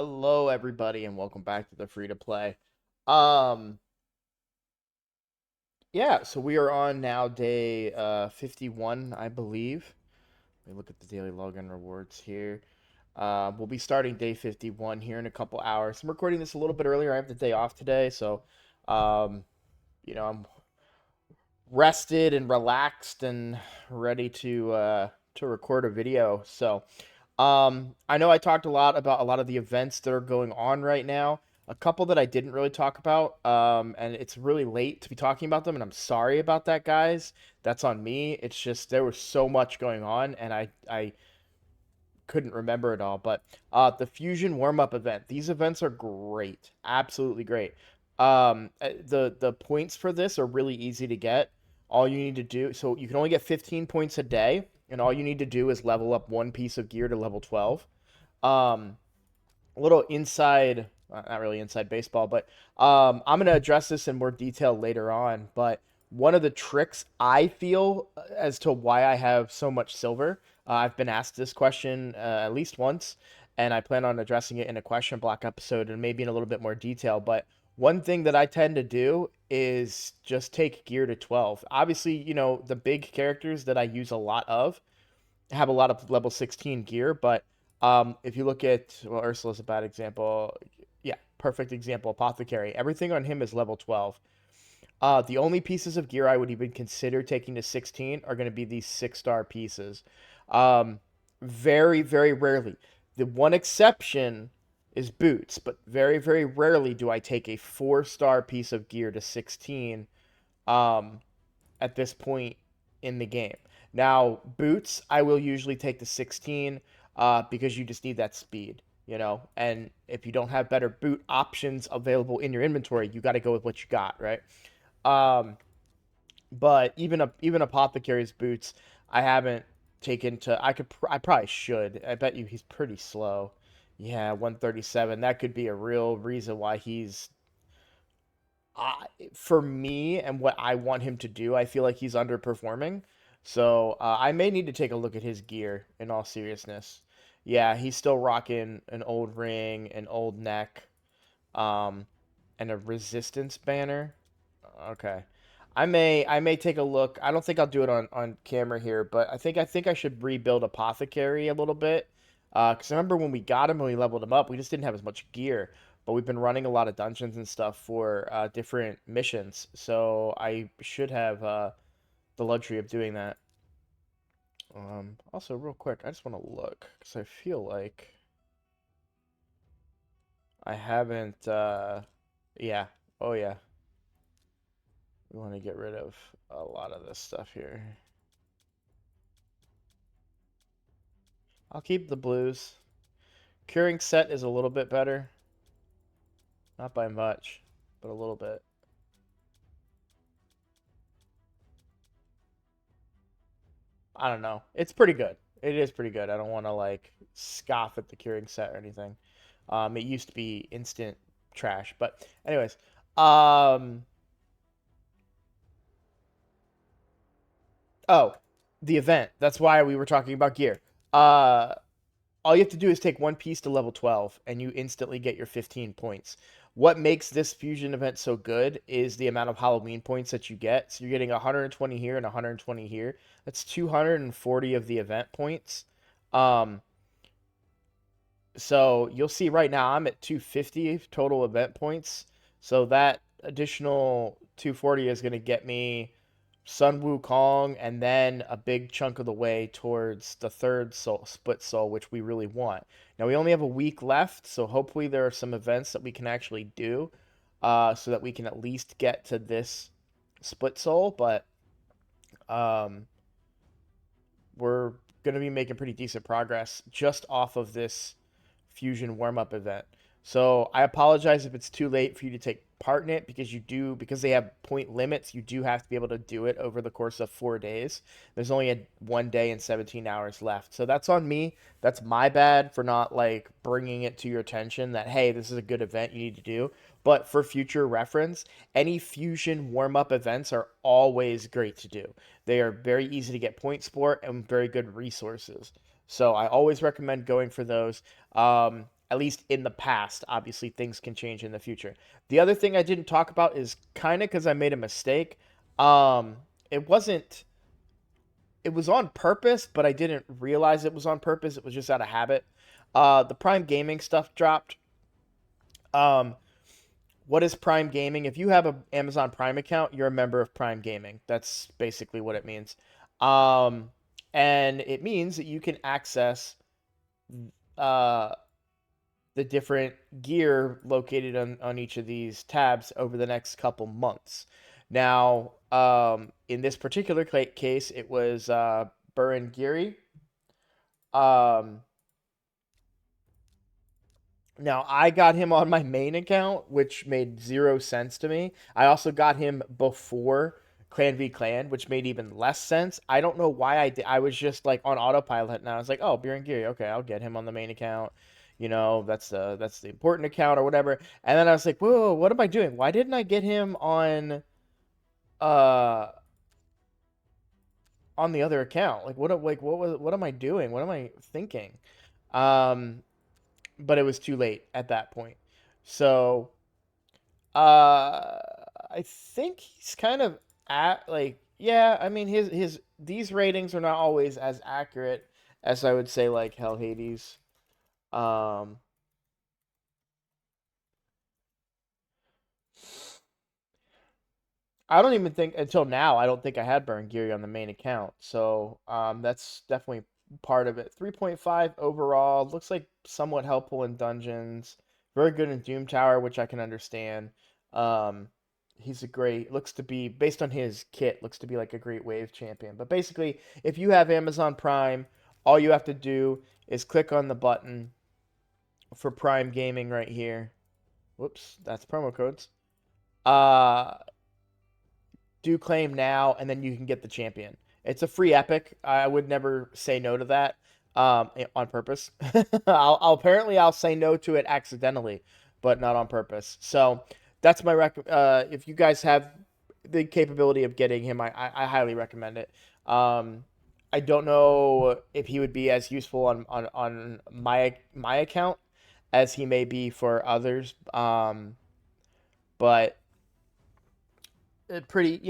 Hello, everybody, and welcome back to the free to play. Um, yeah, so we are on now day 51, I believe. Let me look at the daily login rewards here. We'll be starting day 51 here in a couple hours. I'm recording this a little bit earlier. I have the day off today, so um, I'm rested and relaxed and ready to record a video. So, I know I talked a lot about a lot of the events that are going on right now. A couple that I didn't really talk about, and it's really late to be talking about them, and I'm sorry about that, guys. That's on me. It's just there was so much going on, and I couldn't remember it all. But the Fusion warm up event. These events are great, absolutely great. The points for this are really easy to get. All you need to do, so you can only get 15 points a day, and all you need to do is level up one piece of gear to level 12. Um, a little inside, not really inside baseball, but I'm gonna address this in more detail later on. But one of the tricks I feel as to why I have so much silver, I've been asked this question at least once, and I plan on addressing it in a question block episode and maybe in a little bit more detail. But one thing that I tend to do is just take gear to 12. Obviously, the big characters that I use a lot of have a lot of level 16 gear, but if you look at, well, Ursula's a bad example. Yeah, perfect example. Apothecary. Everything on him is level 12. The only pieces of gear I would even consider taking to 16 are going to be these 6-star pieces. Um, very, very rarely. The one exception is boots, but very, very rarely do I take a 4-star piece of gear to 16. Um, at this point in the game. Now, boots, I will usually take the 16 because you just need that speed. And if you don't have better boot options available in your inventory, you got to go with what you got, right? Um, but even Apothecary's boots, I haven't taken to. I probably should. I bet you he's pretty slow. Yeah, 137. That could be a real reason why he's for me and what I want him to do, I feel like he's underperforming. So I may need to take a look at his gear in all seriousness. Yeah, he's still rocking an old ring, an old neck, um, and a resistance banner. Okay. I may take a look. I don't think I'll do it on camera here, but I think I should rebuild Apothecary a little bit. Because I remember when we got him, when we leveled him up, we just didn't have as much gear. But we've been running a lot of dungeons and stuff for different missions, so I should have the luxury of doing that. Also, real quick, I just want to look because I feel like I haven't. Yeah. Oh yeah. We want to get rid of a lot of this stuff here. I'll keep the blues. Curing set is a little bit better. Not by much, but a little bit. I don't know. It's pretty good. It is pretty good. I don't want to like scoff at the curing set or anything. It used to be instant trash, but anyways, um, oh, the event. That's why we were talking about gear. Uh, all you have to do is take one piece to level 12 and you instantly get your 15 points. What makes this fusion event so good is the amount of Halloween points that you get. So you're getting 120 here and 120 here. That's 240 of the event points. Um, so you'll see right now I'm at 250 total event points. So that additional 240 is going to get me Sun Wukong and then a big chunk of the way towards the third soul, split soul, which we really want. Now we only have a week left, so hopefully there are some events that we can actually do, so that we can at least get to this split soul. But um, we're gonna be making pretty decent progress just off of this Fusion warm up event. So I apologize if it's too late for you to take part in it because they have point limits. You do have to be able to do it over the course of 4 days. There's only a 1 day and 17 hours left, so that's on me. That's my bad for not like bringing it to your attention that hey, this is a good event you need to do. But for future reference, any fusion warm up events are always great to do. They are very easy to get points for and very good resources. So I always recommend going for those. at least in the past. Obviously, things can change in the future. The other thing I didn't talk about is kind of because I made a mistake. Um, it wasn't. It was on purpose, but I didn't realize it was on purpose. It was just out of habit. The Prime Gaming stuff dropped. Um, what is Prime Gaming? If you have an Amazon Prime account, you're a member of Prime Gaming. That's basically what it means. Um, and it means that you can access uh, the different gear located on each of these tabs over the next couple months. Now, in this particular case, it was Burin Giri. Um, Now, I got him on my main account, which made zero sense to me. I also got him before Clan v Clan, which made even less sense. I don't know why I did. I was just like on autopilot, and I was like, "Oh, Birangiri, okay, I'll get him on the main account. That's the important account or whatever." And then I was like, "Whoa, what am I doing? Why didn't I get him uh on the other account? What am I doing? What am I thinking?" Um, but it was too late at that point. So, uh, I think he's kind of at like, yeah. I mean, his these ratings are not always as accurate as I would say like Hell Hades. Um, I don't even think until now. I don't think I had Burn Geary on the main account, so that's definitely part of it. 3.5 overall looks like somewhat helpful in dungeons. Very good in Doom Tower, which I can understand. Um, he's a great looks to be based on his kit looks to be like a great wave champion. But basically, if you have Amazon Prime, all you have to do is click on the button for Prime Gaming right here. Whoops, that's promo codes. Uh, do claim now, and then you can get the champion. It's a free epic. I would never say no to that on purpose. I'll say no to it accidentally, but not on purpose. So that's my if you guys have the capability of getting him, I highly recommend it. I don't know if he would be as useful on my account as he may be for others. But pretty,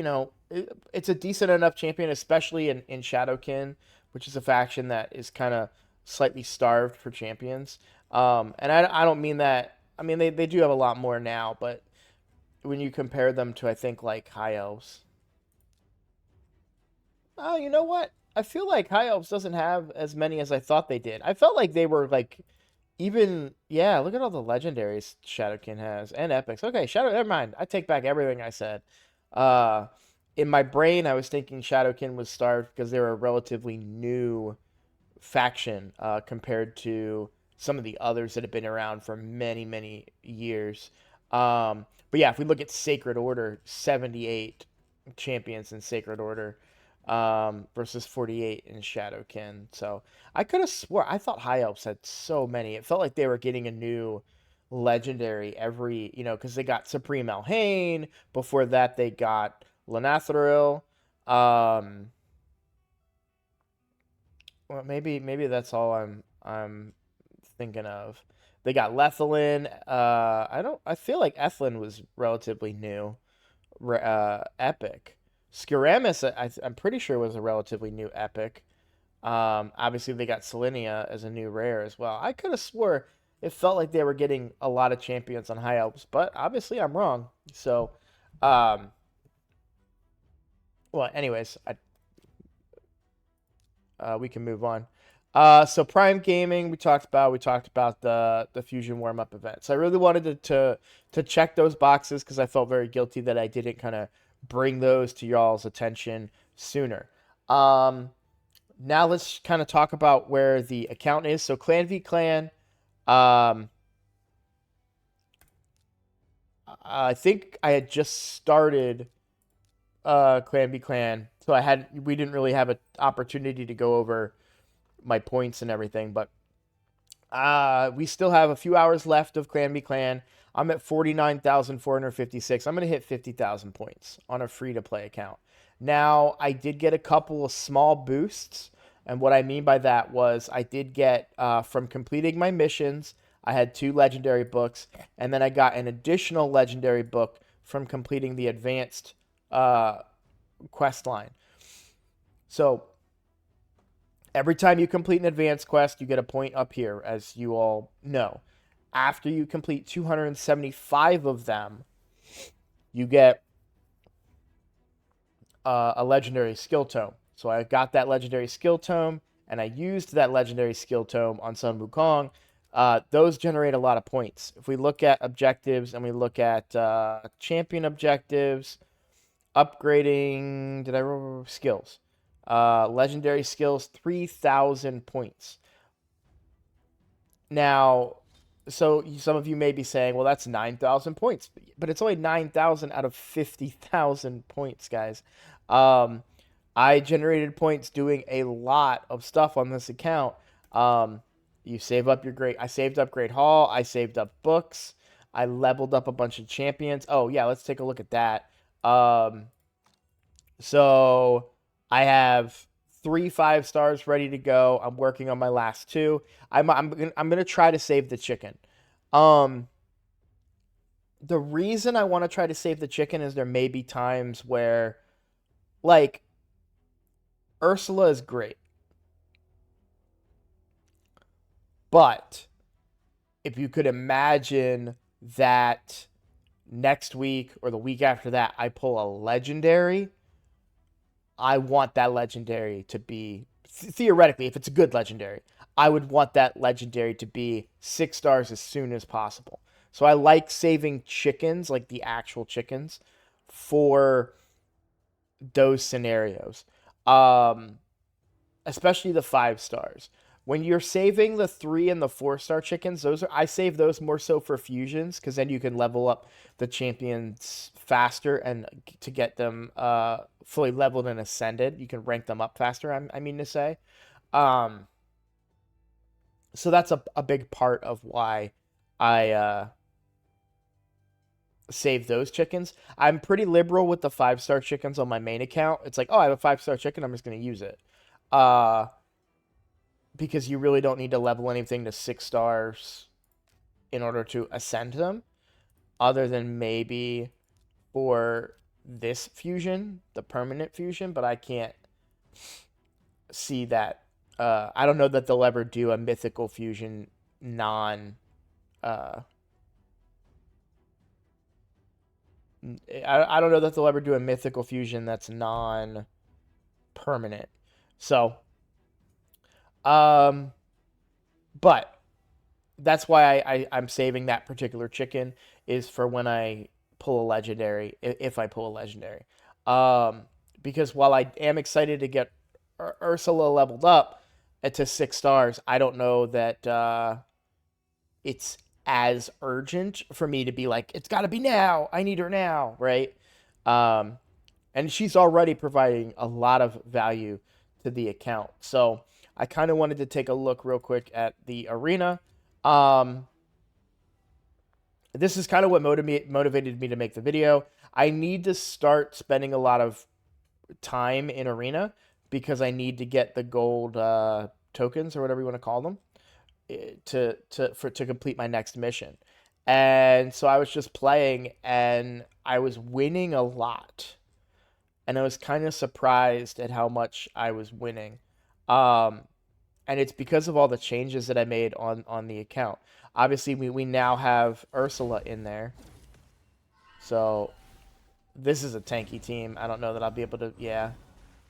it's a decent enough champion, especially in Shadowkin, which is a faction that is kind of slightly starved for champions. And I don't mean that. I mean, they do have a lot more now, but when you compare them to, I think, like High Elves. Oh, you know what? I feel like High Elves doesn't have as many as I thought they did. I felt like they were like even yeah. Look at all the legendaries Shadowkin has and epics. Okay, Shadow. Never mind. I take back everything I said. Uh, in my brain, I was thinking Shadowkin was starved because they were a relatively new faction compared to some of the others that have been around for many, many years. But yeah, if we look at Sacred Order, 78 champions in Sacred Order versus 48 in Shadowkin. So I could have swore, I thought High Elves had so many. It felt like they were getting a new legendary every, because they got Supreme Elhain. Before that, they got Lanathril. Um, well, maybe that's all I'm thinking of. They got Lethalin. I feel like Ethlin was relatively new. Epic. Skiramis, I'm pretty sure was a relatively new epic. Obviously they got Selenia as a new rare as well. I could have swore it felt like they were getting a lot of champions on High Elves, but obviously I'm wrong. So, um, well, anyways, we can move on. So Prime Gaming, we talked about the Fusion warm up event. So I really wanted to check those boxes because I felt very guilty that I didn't kind of bring those to y'all's attention sooner. Um, Now let's kind of talk about where the account is. So Clan v Clan, um, I think I had just started Clan v Clan, so we didn't really have an opportunity to go over my points and everything, but we still have a few hours left of Clan v Clan. I'm at 49,456. I'm going to hit 50,000 points on a free to play account. Now, I did get a couple of small boosts. And what I mean by that was I did get, from completing my missions, I had 2 legendary books, and then I got an additional legendary book from completing the advanced uh, quest line. So every time you complete an advanced quest, you get a point up here, as you all know. After you complete 275 of them, you get a legendary skill tome. So I got that legendary skill tome, and I used that legendary skill tome on Sun Wukong. Those generate a lot of points. If we look at objectives and we look at champion objectives, upgrading, did I remember skills? Legendary skills, 3,000 points. Now, so some of you may be saying, well, that's 9,000 points, but it's only 9,000 out of 50,000 points, guys. Um, I generated points doing a lot of stuff on this account. You save up your great. I saved up Great Hall. I saved up books. I leveled up a bunch of champions. Oh yeah, let's take a look at that. So I have 3 5 stars ready to go. I'm working on my last 2. I'm gonna try to save the chicken. Um, the reason I want to try to save the chicken is there may be times where, like, Ursala is great, but if you could imagine that next week or the week after that I pull a legendary, I want that legendary to be, theoretically, if it's a good legendary, I would want that legendary to be 6 stars as soon as possible. So I like saving chickens, like the actual chickens, for those scenarios. Especially the 5 stars. When you're saving the 3 and the 4-star chickens, I save those more so for fusions, because then you can level up the champions faster, and to get them fully leveled and ascended, you can rank them up faster. I mean to say, um, so that's a big part of why I save those chickens. I'm pretty liberal with the 5-star chickens on my main account. It's like, oh, I have a 5-star chicken, I'm just gonna use it. Because you really don't need to level anything to 6 stars in order to ascend them, other than maybe for this fusion, the permanent fusion, but I can't see that. I don't know that they'll ever do a mythical fusion non. I don't know that they'll ever do a mythical fusion that's non permanent. So, but that's why I'm saving that particular chicken, is for when I pull a legendary, if I pull a legendary. Because while I am excited to get Ursala leveled up to 6 stars, I don't know that it's as urgent for me to be like, it's got to be now. I need her now, right? And she's already providing a lot of value to the account. So I kind of wanted to take a look real quick at the arena. This is kind of what motivated me to make the video. I need to start spending a lot of time in arena, because I need to get the gold tokens, or whatever you want to call them, to complete my next mission. And so I was just playing, and I was winning a lot, and I was kind of surprised at how much I was winning. And it's because of all the changes that I made on the account. Obviously, we now have Ursala in there, so this is a tanky team. I don't know that I'll be able to. Yeah,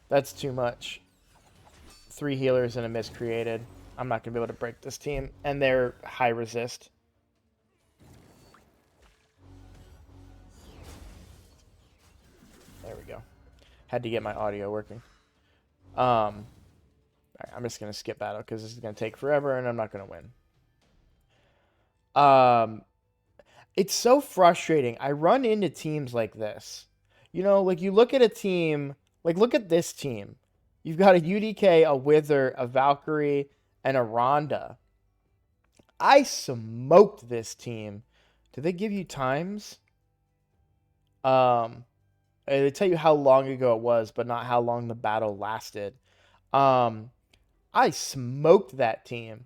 that's too much. 3 healers and a miss created. I'm not gonna be able to break this team, and they're high resist. There we go. Had to get my audio working. Right, I'm just gonna skip battle because this is gonna take forever, and I'm not gonna win. It's so frustrating. I run into teams like this. You know, like, you look at a team, like, look at this team. You've got a UDK, a Wither, a Valkyrie, and a Rhonda. I smoked this team. Did they give you times? They tell you how long ago it was, but not how long the battle lasted. I smoked that team.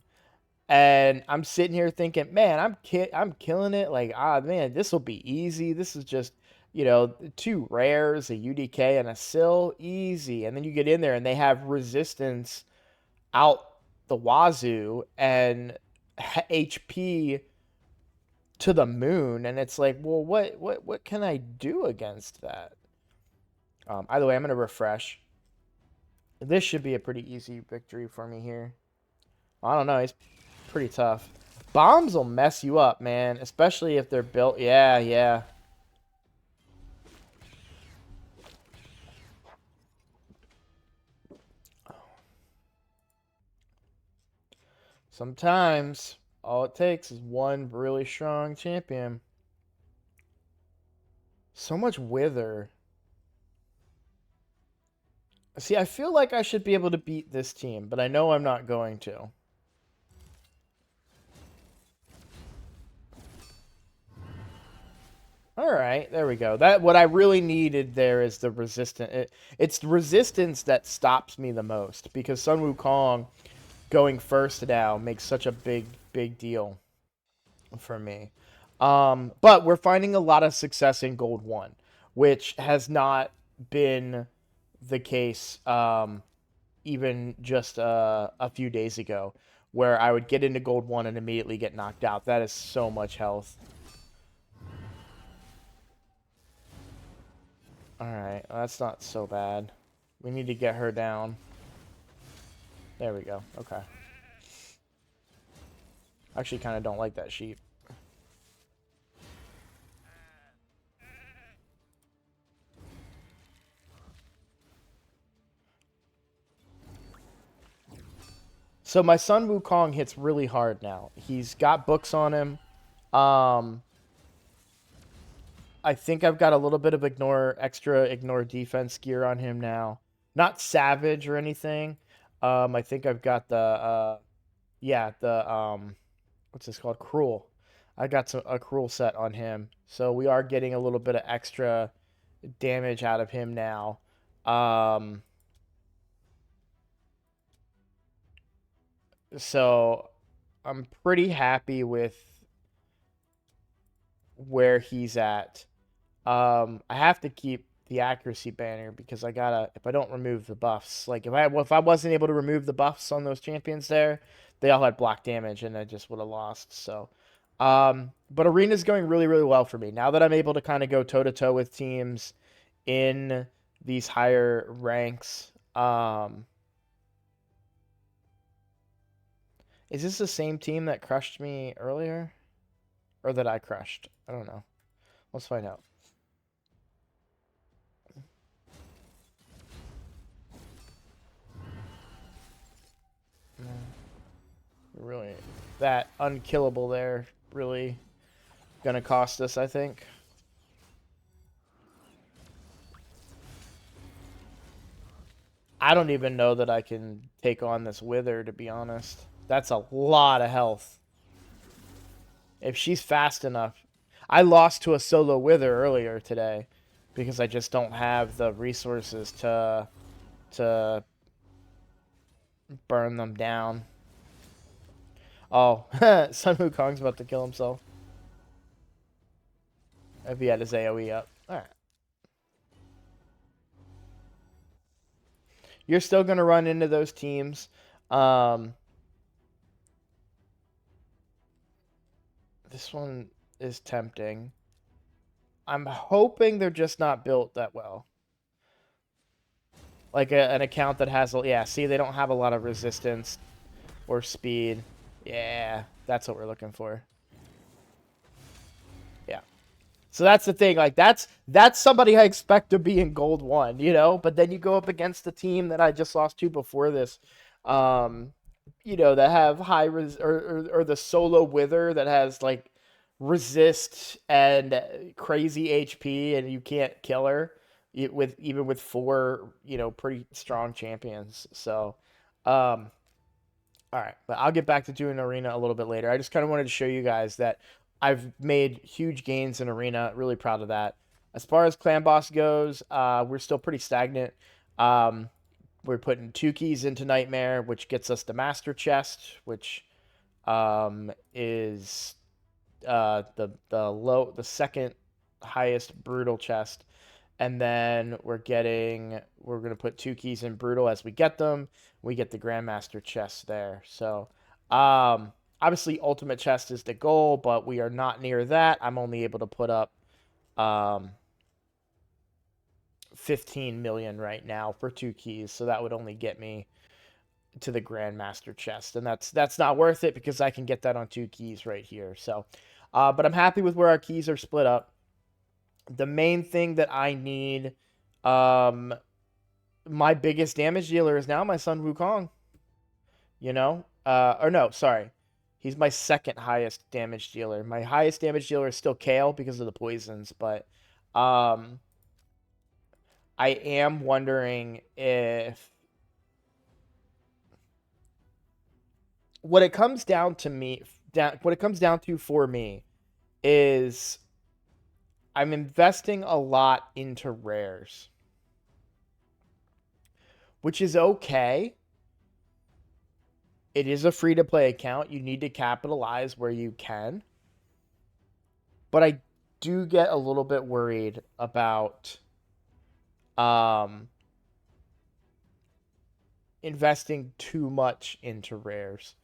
And I'm sitting here thinking, man, I'm killing it. Like, man, this will be easy. This is just, two rares, a UDK and a Sill, easy. And then you get in there and they have resistance out the wazoo and HP to the moon, and it's like, well, what can I do against that? Either way, I'm gonna refresh. This should be a pretty easy victory for me here. I don't know. He's pretty tough. Bombs will mess you up, man, especially if they're built. Yeah, yeah. Sometimes all it takes is one really strong champion. So much wither. See, I feel like I should be able to beat this team, but I know I'm not going to. All right, there we go. That what I really needed there is the resistance. It's the resistance that stops me the most because Sun Wukong going first now makes such a big deal for me. But we're finding a lot of success in Gold 1, which has not been the case even just a few days ago, where I would get into Gold 1 and immediately get knocked out. That is so much health. Alright, well, that's not so bad. We need to get her down. There we go. Okay. I actually kind of don't like that sheep. So my son Wukong hits really hard now. He's got books on him. I think I've got a little bit of extra ignore defense gear on him now. Not savage or anything. I think I've got the what's this called? Cruel. I got a cruel set on him. So we are getting a little bit of extra damage out of him now. So I'm pretty happy with where he's at. I have to keep the accuracy banner because I gotta, if I don't remove the buffs, like if I wasn't able to remove the buffs on those champions there, they all had block damage and I just would have lost. So but arena's going really well for me now that I'm able to kind of go toe to toe with teams in these higher ranks. Is this the same team that crushed me earlier, or that I crushed? I don't know. Let's find out. Really, that unkillable there really gonna cost us, I think. I don't even know that I can take on this Wither, to be honest. That's a lot of health. If she's fast enough. I lost to a solo Wither earlier today because I just don't have the resources to burn them down. Oh, Sun Wukong's about to kill himself. If he had his AoE up. Alright. You're still going to run into those teams. This one is tempting. I'm hoping they're just not built that well. Like an account that has... Yeah, see, they don't have a lot of resistance or speed. Yeah, that's what we're looking for. Yeah. So that's the thing. Like, that's somebody I expect to be in Gold 1, you know? But then you go up against the team that I just lost to before this. That have high or the solo Wither that has like resist and crazy HP, and you can't kill her even with four pretty strong champions. So, all right, but I'll get back to doing arena a little bit later. I just kind of wanted to show you guys that I've made huge gains in arena. Really proud of that. As far as clan boss goes, we're still pretty stagnant. We're putting 2 keys into Nightmare, which gets us the Master Chest, which is the second highest brutal chest, and then we're gonna put 2 keys in brutal as we get them. We get the grandmaster chest there. So obviously ultimate chest is the goal, but we are not near that. I'm only able to put up um 15 million right now for 2 keys, so that would only get me to the grandmaster chest, and that's not worth it because I can get that on 2 keys right here. So but I'm happy with where our keys are split up. The main thing that I need, um my biggest damage dealer is now my son Wukong, or no, sorry. He's my second highest damage dealer. My highest damage dealer is still Kale because of the poisons, but um I am wondering if what it comes down to me what it comes down to for me is I'm investing a lot into rares, which is okay. It is a free to play account. You need to capitalize where you can. But I do get a little bit worried about um investing too much into rares.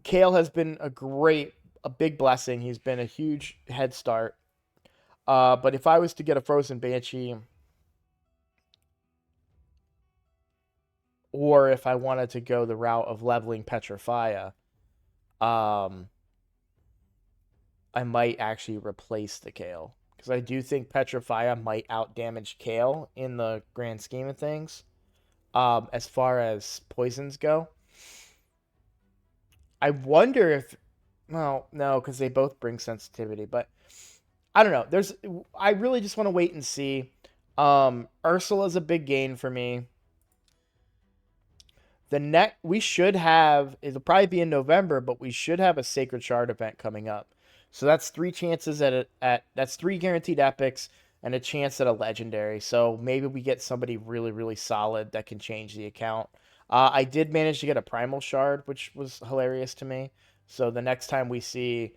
Kale has been a big blessing. He's been a huge head start. But if I was to get a Frozen Banshee, or if I wanted to go the route of leveling Petrifia, um, I might actually replace the Kale. Because I do think Petrifia might outdamage Kale in the grand scheme of things. As far as poisons go, I wonder if, well, no, because they both bring sensitivity. But I don't know. I really just want to wait and see. Ursula's a big gain for me. We should have, it'll probably be in November, but we should have a Sacred Shard event coming up. So that's 3 chances that's 3 guaranteed epics and a chance at a legendary. So maybe we get somebody really, really solid that can change the account. I did manage to get a Primal Shard, which was hilarious to me. So the next time we see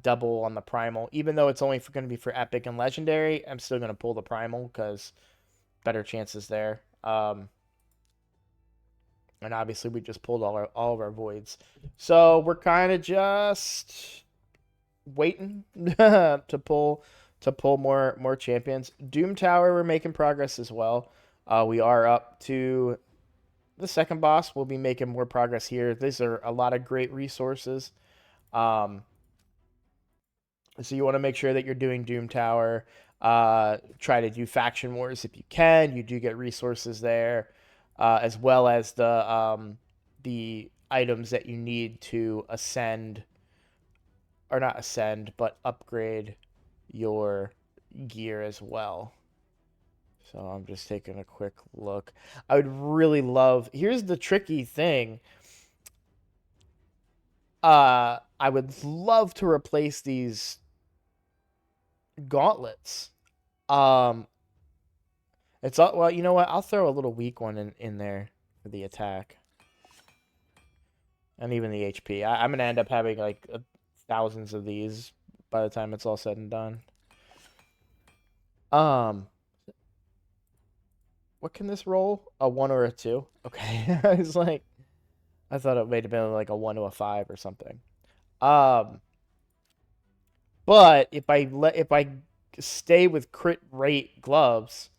double on the Primal, even though it's only going to be for epic and legendary, I'm still going to pull the Primal because better chances there. And obviously we just pulled all of our voids. So we're kind of just waiting to pull more champions. Doom Tower, we're making progress as well. We are up to the second boss. We'll be making more progress here. These are a lot of great resources. Um, so you want to make sure that you're doing Doom Tower. Try to do faction wars if you can. You do get resources there, as well as the items that you need to ascend, or not ascend, but upgrade your gear as well. So I'm just taking a quick look. I would really love. Here's the tricky thing. I would love to replace these gauntlets. Um, it's all, well, you know what? I'll throw a little weak one in there for the attack and even the HP. I'm gonna end up having like thousands of these by the time it's all said and done. Um, what can this roll? A 1 or a 2? Okay, I was like, I thought it might have been like a 1 to a 5 or something. Um, but if I stay with crit rate gloves,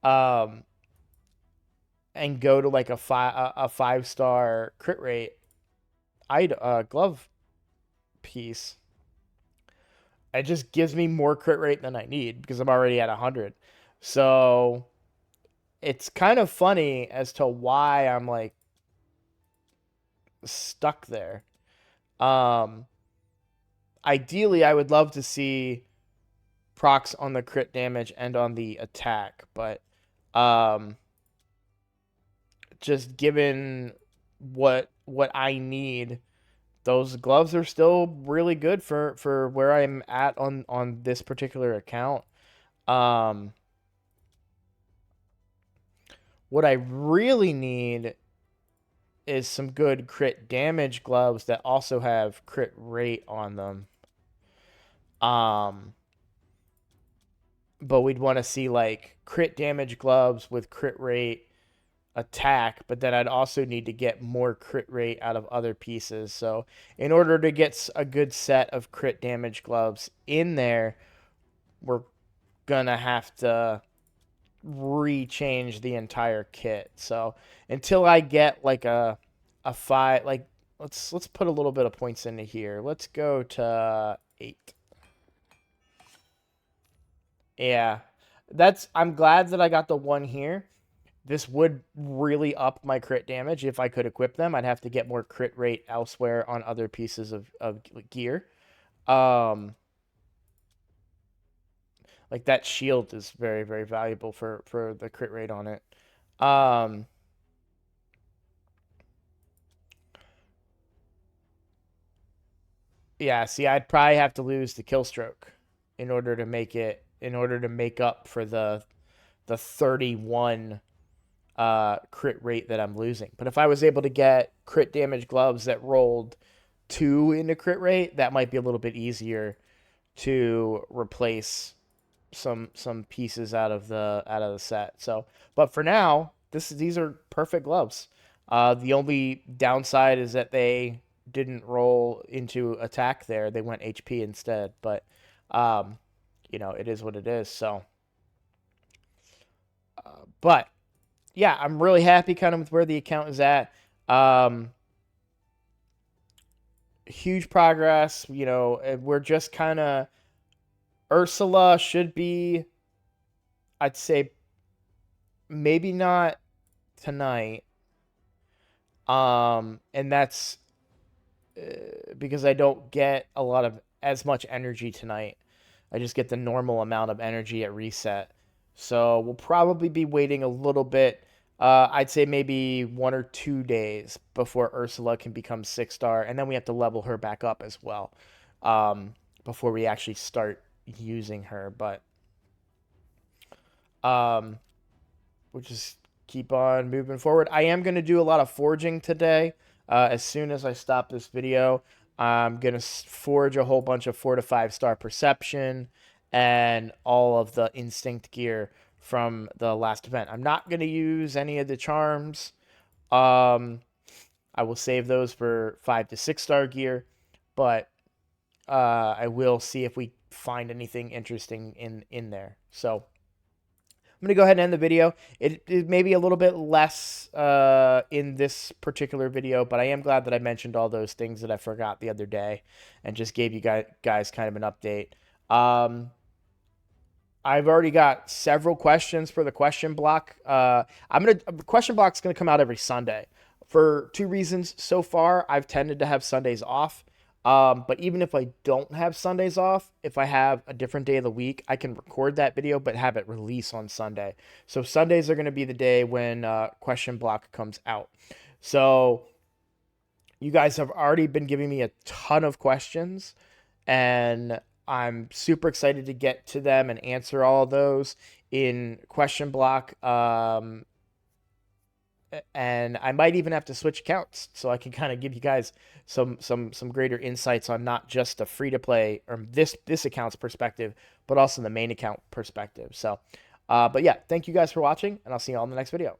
um, and go to like a 5-star crit rate glove piece, it just gives me more crit rate than I need because I'm already at 100. So it's kind of funny as to why I'm like stuck there. Um, Ideally, I would love to see procs on the crit damage and on the attack, but um, just given what I need, those gloves are still really good for where I'm at on this particular account. Um, what I really need is some good crit damage gloves that also have crit rate on them. Um, but we'd want to see like crit damage gloves with crit rate attack, but then I'd also need to get more crit rate out of other pieces. So in order to get a good set of crit damage gloves in there, we're gonna have to rechange the entire kit. So until I get like a five, like let's put a little bit of points into here. Let's go to 8. Yeah, I'm glad that I got the one here. This would really up my crit damage if I could equip them. I'd have to get more crit rate elsewhere on other pieces of gear. Um, like that shield is very, very valuable for the crit rate on it. Um, yeah, see, I'd probably have to lose the kill stroke in order to make up for the 31 crit rate that I'm losing. But if I was able to get crit damage gloves that rolled 2 into crit rate, that might be a little bit easier to replace some pieces out of the set. So, but for now, these are perfect gloves. The only downside is that they didn't roll into attack there. They went HP instead. But um, it is what it is. So, but yeah, I'm really happy kind of with where the account is at. Huge progress. We're just kind of Ursala should be, I'd say, maybe not tonight. And that's because I don't get a lot of as much energy tonight. I just get the normal amount of energy at reset. So we'll probably be waiting a little bit. I'd say maybe 1 or 2 days before Ursala can become 6-star, and then we have to level her back up as well before we actually start using her. But um, we'll just keep on moving forward. I am going to do a lot of forging today. As soon as I stop this video, I'm going to forge a whole bunch of 4 to 5-star perception and all of the instinct gear from the last event. I'm not going to use any of the charms. I will save those for 5 to 6-star gear, but I will see if we find anything interesting in there. So I'm going to go ahead and end the video. It may be a little bit less in this particular video, but I am glad that I mentioned all those things that I forgot the other day and just gave you guys kind of an update. I've already got several questions for the question block. Question block's gonna come out every Sunday for 2 reasons. So far, I've tended to have Sundays off. But even if I don't have Sundays off, if I have a different day of the week, I can record that video but have it release on Sunday. So Sundays are going to be the day when question block comes out. So you guys have already been giving me a ton of questions, and I'm super excited to get to them and answer all of those in question block. And I might even have to switch accounts so I can kind of give you guys some greater insights on not just the free to play or this account's perspective, but also the main account perspective. So, but yeah, thank you guys for watching, and I'll see you all in the next video.